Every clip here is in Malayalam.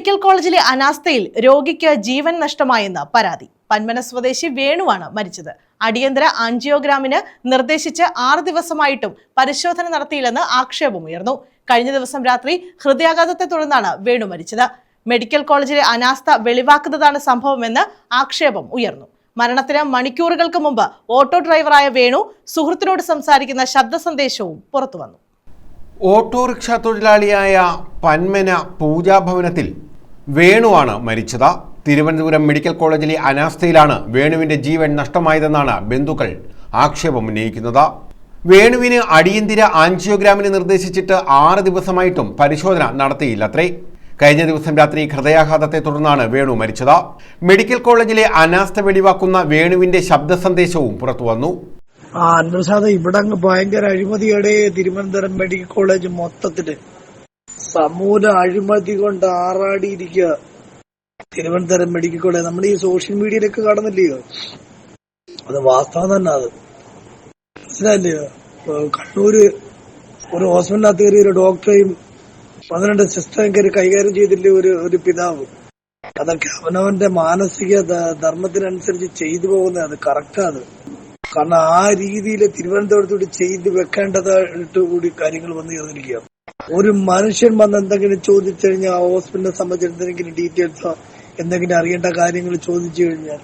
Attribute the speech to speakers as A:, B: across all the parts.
A: മെഡിക്കൽ കോളേജിലെ അനാസ്ഥയിൽ രോഗിക്ക് ജീവൻ നഷ്ടമായെന്ന് പരാതി. പന്മന സ്വദേശി വേണുവാണ് മരിച്ചത്. അടിയന്തര ആൻജിയോഗ്രാമിന് നിർദ്ദേശിച്ച് 6 ദിവസമായിട്ടും പരിശോധന നടത്തിയില്ലെന്ന് ആക്ഷേപമുയർന്നു. കഴിഞ്ഞ ദിവസം രാത്രി ഹൃദയാഘാതത്തെ തുടർന്നാണ് വേണു മരിച്ചത്. മെഡിക്കൽ കോളേജിലെ അനാസ്ഥ വെളിവാക്കുന്നതാണ് സംഭവമെന്ന് ആക്ഷേപം ഉയർന്നു. മരണത്തിന് മണിക്കൂറുകൾക്ക് മുമ്പ് ഓട്ടോ ഡ്രൈവറായ വേണു സുഹൃത്തിനോട് സംസാരിക്കുന്ന ശബ്ദ സന്ദേശവും പുറത്തുവന്നു.
B: ഓട്ടോറിക്ഷ തൊഴിലാളിയായ പന്മന പൂജാഭവനത്തിൽ വേണുവാണ് മരിച്ചത്. തിരുവനന്തപുരം മെഡിക്കൽ കോളേജിലെ അനാസ്ഥയിലാണ് വേണുവിന്റെ ജീവൻ നഷ്ടമായതെന്നാണ് ബന്ധുക്കൾ ആക്ഷേപമുന്നയിക്കുന്നത്. വേണുവിന് അടിയന്തര ആൻജിയോഗ്രാമിന് നിർദ്ദേശിച്ചിട്ട് 6 ദിവസമായിട്ടും പരിശോധന നടത്തിയില്ലത്രേ. കഴിഞ്ഞ ദിവസം രാത്രി ഹൃദയാഘാതത്തെ തുടർന്നാണ് വേണു മരിച്ചത്. മെഡിക്കൽ കോളേജിലെ അനാസ്ഥ വെളിവാക്കുന്ന വേണുവിന്റെ ശബ്ദ സന്ദേശവും പുറത്തുവന്നു.
C: അന്വേഷണ ഇവിടെ ഭയങ്കര അഴിമതിയുടെ തിരുവനന്തപുരം മെഡിക്കൽ കോളേജ് മൊത്തത്തില് സമൂല അഴിമതി കൊണ്ട് ആറാടിയിരിക്കുക. തിരുവനന്തപുരം മെഡിക്കൽ കോളേജ് നമ്മുടെ ഈ സോഷ്യൽ മീഡിയയിലൊക്കെ കാണുന്നില്ലയോ, അത് വാസ്തവം തന്നെ. അത് മനസ്സിലായില്ലയോ? കണ്ണൂര് ഒരു ഹോസ്പിറ്റലിനകത്ത് കയറി ഒരു ഡോക്ടറെയും 12 സിസ്റ്ററേയും കയറി കൈകാര്യം ചെയ്തില്ലേ ഒരു പിതാവ്. അതൊക്കെ അവനവന്റെ മാനസിക ധർമ്മത്തിനനുസരിച്ച് ചെയ്തു പോകുന്നത്. അത് കറക്റ്റാണ്. കാരണം ആ രീതിയിൽ തിരുവനന്തപുരത്തോട് ചെയ്ത് വെക്കേണ്ടതായിട്ട് കൂടി കാര്യങ്ങൾ വന്നു ചേർന്നിരിക്കുക. ഒരു മനുഷ്യൻ വന്ന് എന്തെങ്കിലും ചോദിച്ചു കഴിഞ്ഞാൽ, ആ ഹോസ്പിറ്റലിനെ സംബന്ധിച്ച് എന്തെങ്കിലും ഡീറ്റെയിൽസോ എന്തെങ്കിലും അറിയേണ്ട കാര്യങ്ങൾ ചോദിച്ചു കഴിഞ്ഞാൽ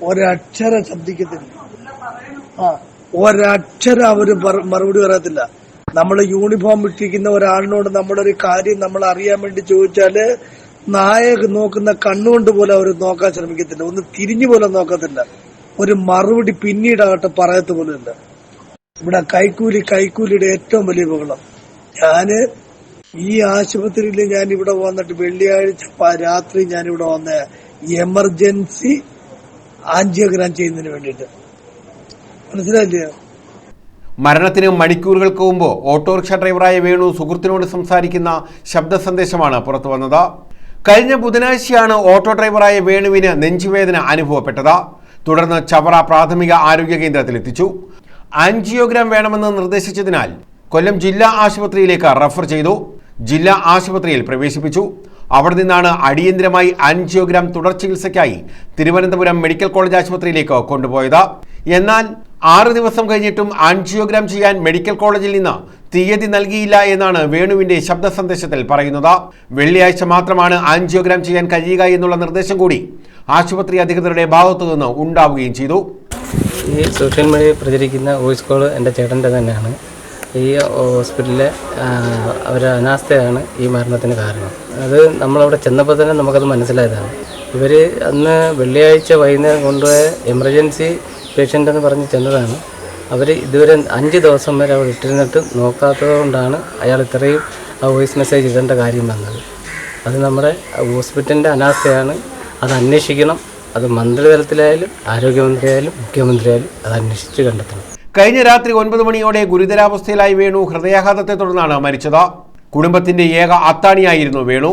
C: ഒരക്ഷരം ശബ്ദിക്കത്തില്ല. ഒരക്ഷരം അവര് മറുപടി പറയത്തില്ല. നമ്മള് യൂണിഫോം ഇട്ടിരിക്കുന്ന ഒരാളിനോട് നമ്മുടെ ഒരു കാര്യം നമ്മൾ അറിയാൻ വേണ്ടി ചോദിച്ചാല് നായക നോക്കുന്ന കണ്ണുകൊണ്ട് പോലെ അവർ നോക്കാൻ ശ്രമിക്കത്തില്ല. ഒന്ന് തിരിഞ്ഞു പോലെ നോക്കത്തില്ല. ഒരു മറുപടി പിന്നീടാകട്ടെ പറയത്ത് പോലുമില്ല. ഇവിടെ കൈക്കൂലിയുടെ ഏറ്റവും വലിയ ബഹളം. ഞാന് ഈ ആശുപത്രിയിൽ ഞാൻ ഇവിടെ വന്നിട്ട് വെള്ളിയാഴ്ച രാത്രി ഞാനിവിടെ വന്ന എമർജൻസി ആൻജിയോഗ്രാം ചെയ്യുന്നതിന് വേണ്ടിയിട്ട്. മനസ്സിലായില്ലേ?
B: മരണത്തിന് മണിക്കൂറുകൾക്ക് മുമ്പ് ഓട്ടോറിക്ഷ ഡ്രൈവറായ വേണു സുഹൃത്തിനോട് സംസാരിക്കുന്ന ശബ്ദ സന്ദേശമാണ് പുറത്തു വന്നത്. കഴിഞ്ഞ ബുധനാഴ്ചയാണ് ഓട്ടോ ഡ്രൈവറായ വേണുവിന് നെഞ്ചുവേദന അനുഭവപ്പെട്ടത്. തുടർന്ന് ചവറ പ്രാഥമിക ആരോഗ്യ കേന്ദ്രത്തിലെത്തിച്ചു. ആൻജിയോഗ്രാം വേണമെന്ന് നിർദ്ദേശിച്ചതിനാൽ കൊല്ലം ജില്ലാ ആശുപത്രിയിലേക്ക് റഫർ ചെയ്തു. ജില്ലാ ആശുപത്രിയിൽ പ്രവേശിപ്പിച്ചു. അവിടെ നിന്നാണ് അടിയന്തരമായി ആൻജിയോഗ്രാം തുടർ ചികിത്സയ്ക്കായി തിരുവനന്തപുരം മെഡിക്കൽ കോളേജ് ആശുപത്രിയിലേക്ക് കൊണ്ടുപോയത്. എന്നാൽ 6 ദിവസം കഴിഞ്ഞിട്ടും ആൻജിയോഗ്രാം ചെയ്യാൻ മെഡിക്കൽ കോളേജിൽ നിന്ന് തീയതി നൽകിയില്ല എന്നാണ് വേണുവിന്റെ ശബ്ദ സന്ദേശത്തിൽ പറയുന്നത്. വെള്ളിയാഴ്ച മാത്രമാണ് ആൻജിയോഗ്രാം ചെയ്യാൻ കഴിയുക എന്നുള്ള നിർദ്ദേശം കൂടി ആശുപത്രി അധികൃതരുടെ ഭാഗത്തു നിന്ന് ഉണ്ടാവുകയും ചെയ്തു.
D: ഈ സോഷ്യൽ മീഡിയയിൽ പ്രചരിക്കുന്ന വോയിസ് കോൾ എൻ്റെ ചേട്ടൻ്റെ തന്നെയാണ്. ഈ ഹോസ്പിറ്റലിലെ ഒരു അനാസ്ഥയാണ് ഈ മരണത്തിന് കാരണം. അത് നമ്മളവിടെ ചെന്നപ്പോൾ തന്നെ നമുക്കത് മനസ്സിലായതാണ്. ഇവർ അന്ന് വെള്ളിയാഴ്ച വൈകുന്നേരം കൊണ്ടുപോയ എമർജൻസി പേഷ്യൻ്റ് എന്ന് പറഞ്ഞ് ചെന്നതാണ്. അവർ ഇതുവരെ 5 ദിവസം വരെ അവിടെ ഇട്ടിരുന്നിട്ട് നോക്കാത്തത് കൊണ്ടാണ് അയാൾ ഇത്രയും ആ വോയിസ് മെസ്സേജ് ഇടേണ്ട കാര്യം വന്നത്. അത് നമ്മുടെ ഹോസ്പിറ്റലിൻ്റെ അനാസ്ഥയാണ്. അത് അന്വേഷിക്കണം. അത് മന്ത്രിതലത്തിലായാലും ആരോഗ്യമന്ത്രിയായാലും മുഖ്യമന്ത്രിയായാലും അത് അന്വേഷിച്ച് കണ്ടെത്തണം.
B: കഴിഞ്ഞ രാത്രി 9 മണിയോടെ ഗുരുതരാവസ്ഥയിലായി വേണു ഹൃദയാഘാതത്തെ തുടർന്നാണ് മരിച്ചത്. കുടുംബത്തിന്റെ ഏക അത്താണിയായിരുന്നു വേണു.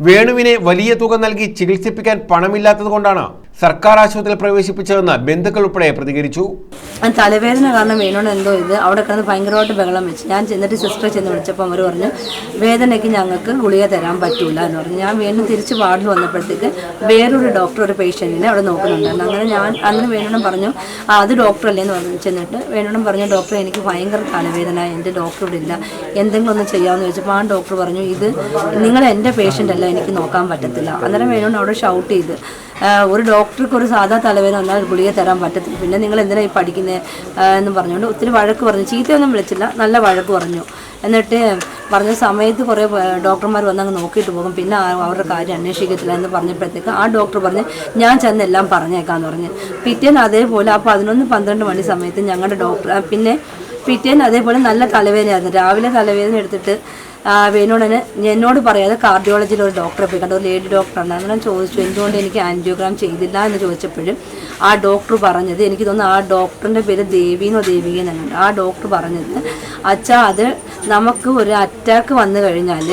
B: വേണുവിനെ വലിയ തുക നൽകി ചികിത്സിപ്പിക്കാൻ പണമില്ലാത്തത് കൊണ്ടാണ് സർക്കാർ ആശുപത്രിയിൽ പ്രവേശിപ്പിച്ചതെന്ന് ബന്ധുക്കൾ ഉൾപ്പെടെ പ്രതികരിച്ചു.
E: തലവേദന കാരണം വേണോട് എന്തോ അവിടെ കിടന്ന് ഭയങ്കരമായിട്ട് ബഹളം വെച്ച് ഞാൻ ചെന്നിട്ട് സിസ്റ്ററെ ചെന്ന് വിളിച്ചപ്പോൾ അവർ പറഞ്ഞു വേദനയ്ക്ക് ഞങ്ങൾക്ക് ഗുളിക തരാൻ പറ്റൂല എന്ന് പറഞ്ഞു. ഞാൻ വീണ്ടും തിരിച്ച് വാർഡിൽ വന്നപ്പോഴത്തേക്ക് വേറൊരു ഡോക്ടർ ഒരു പേഷ്യൻറ്റിനെ അവിടെ നോക്കുന്നുണ്ടായിരുന്നു. അങ്ങനെ ഞാൻ അന്ന് വേണോടും പറഞ്ഞു അത് ഡോക്ടറല്ലേന്ന് പറഞ്ഞു. ചെന്നിട്ട് വേണോടും പറഞ്ഞു ഡോക്ടർ എനിക്ക് ഭയങ്കര തലവേദന, എൻ്റെ ഡോക്ടർ ഇവിടെ ഇല്ല, എന്തെങ്കിലും ഒന്ന് ചെയ്യാമെന്ന് ചോദിച്ചപ്പോൾ ആ ഡോക്ടർ പറഞ്ഞു ഇത് നിങ്ങൾ എൻ്റെ പേഷ്യൻ്റ് അല്ല, എനിക്ക് നോക്കാൻ പറ്റത്തില്ല. അന്നേരം വേണോട് അവിടെ ഷൗട്ട് ചെയ്ത് ഒരു ഡോക്ടർക്ക് ഒരു സാധാ തലവേദന വന്നാൽ ഗുളിക തരാൻ പറ്റത്തില്ല, പിന്നെ നിങ്ങൾ എന്തിനാണ് ഈ പഠിക്കുന്നത് എന്ന് പറഞ്ഞുകൊണ്ട് ഒത്തിരി വഴക്ക് പറഞ്ഞു. ചീത്തയൊന്നും വിളിച്ചില്ല, നല്ല വഴക്ക് പറഞ്ഞു. എന്നിട്ട് പറഞ്ഞ സമയത്ത് കുറേ ഡോക്ടർമാർ വന്നങ്ങ് നോക്കിയിട്ട് പോകും, പിന്നെ അവരുടെ കാര്യം അന്വേഷിക്കത്തില്ല എന്ന് പറഞ്ഞപ്പോഴത്തേക്ക് ആ ഡോക്ടർ പറഞ്ഞ് ഞാൻ ചെന്നെല്ലാം പറഞ്ഞേക്കാന്ന് പറഞ്ഞ്. പിറ്റേന്ന് അതേപോലെ ആ 11-12 മണി സമയത്ത് ഞങ്ങളുടെ ഡോക്ടർ പിന്നെ പിറ്റേന്ന് അതേപോലെ നല്ല തലവേദനയായിരുന്നു. രാവിലെ തലവേദന എടുത്തിട്ട് വേണോടന് എന്നോട് പറയാതെ കാർഡിയോളജിയിൽ ഒരു ഡോക്ടറെ പോയി കണ്ട, ഒരു ലേഡി ഡോക്ടറാണ്. അങ്ങനെ ചോദിച്ചു എന്തുകൊണ്ട് എനിക്ക് ആൻജിയോഗ്രാം ചെയ്തില്ല എന്ന് ചോദിച്ചപ്പോഴും ആ ഡോക്ടർ പറഞ്ഞത്, എനിക്ക് തോന്നുന്നു ആ ഡോക്ടറിൻ്റെ പേര് ദേവിന്നോ ദേവികയെന്നാണ്. ആ ഡോക്ടർ പറഞ്ഞത് അച്ഛാ അത് നമുക്ക് ഒരു അറ്റാക്ക് വന്നു കഴിഞ്ഞാൽ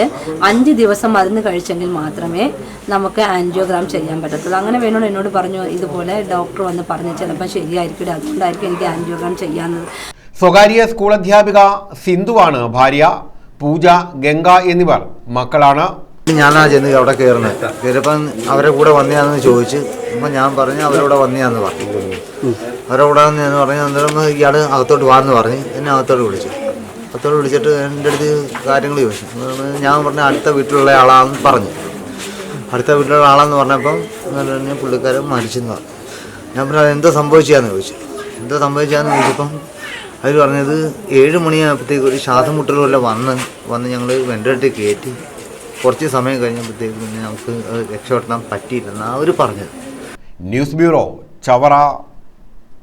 E: 5 ദിവസം മരുന്ന് കഴിച്ചെങ്കിൽ മാത്രമേ നമുക്ക് ആൻജിയോഗ്രാം ചെയ്യാൻ പറ്റത്തുള്ളൂ. അങ്ങനെ വേണോട് എന്നോട് പറഞ്ഞു ഇതുപോലെ ഡോക്ടർ വന്ന് പറഞ്ഞു ചിലപ്പോൾ ശരിയായിരിക്കില്ല, അതുകൊണ്ടായിരിക്കും എനിക്ക് ആൻജിയോഗ്രാം ചെയ്യാവുന്നത്.
B: സ്വകാര്യ സ്കൂൾ അധ്യാപിക സിന്ധുവാണ് ഭാര്യ. പൂജ, ഗംഗ എന്നിവർ മക്കളാണ്.
F: ഞാനാ ചെന്ന് അവിടെ കയറുന്നത്. കയറിയപ്പം അവരെ കൂടെ വന്നയാന്ന് ചോദിച്ച്. അപ്പം ഞാൻ പറഞ്ഞു അവരവിടെ വന്നയാന്ന് പറഞ്ഞു. അവരവിടെ വന്നതെന്ന് പറഞ്ഞ് അന്നേരം ഇയാൾ അകത്തോട്ട് വാന്ന് പറഞ്ഞ് എന്നെ അകത്തോട്ട് വിളിച്ചു. അകത്തോട്ട് വിളിച്ചിട്ട് എൻ്റെ അടുത്ത് കാര്യങ്ങൾ ചോദിച്ചു. ഞാൻ പറഞ്ഞ അടുത്ത വീട്ടിലുള്ള ആളാണെന്ന് പറഞ്ഞു. അടുത്ത വീട്ടിലുള്ള ആളാന്ന് പറഞ്ഞപ്പം പുള്ളിക്കാരൻ മരിച്ചെന്ന് പറഞ്ഞു. ഞാൻ പറഞ്ഞു അതെന്തോ സംഭവിച്ചാന്ന് ചോദിച്ചു. എന്തോ സംഭവിച്ചാന്ന് ചോദിച്ചപ്പം അവർ പറഞ്ഞത് 7 മണിയായപ്പോഴത്തേക്ക് ഒരു ശ്വാസം മുട്ടൽ പോലെ വന്ന് ഞങ്ങൾ വെന്റിലേറ്ററിൽ കയറ്റി. കുറച്ച് സമയം കഴിഞ്ഞപ്പോഴത്തേക്ക് പിന്നെ നമുക്ക് രക്ഷപ്പെടാൻ പറ്റിയില്ലെന്നാണ് അവർ പറഞ്ഞത്.
B: News bureau, Chavara.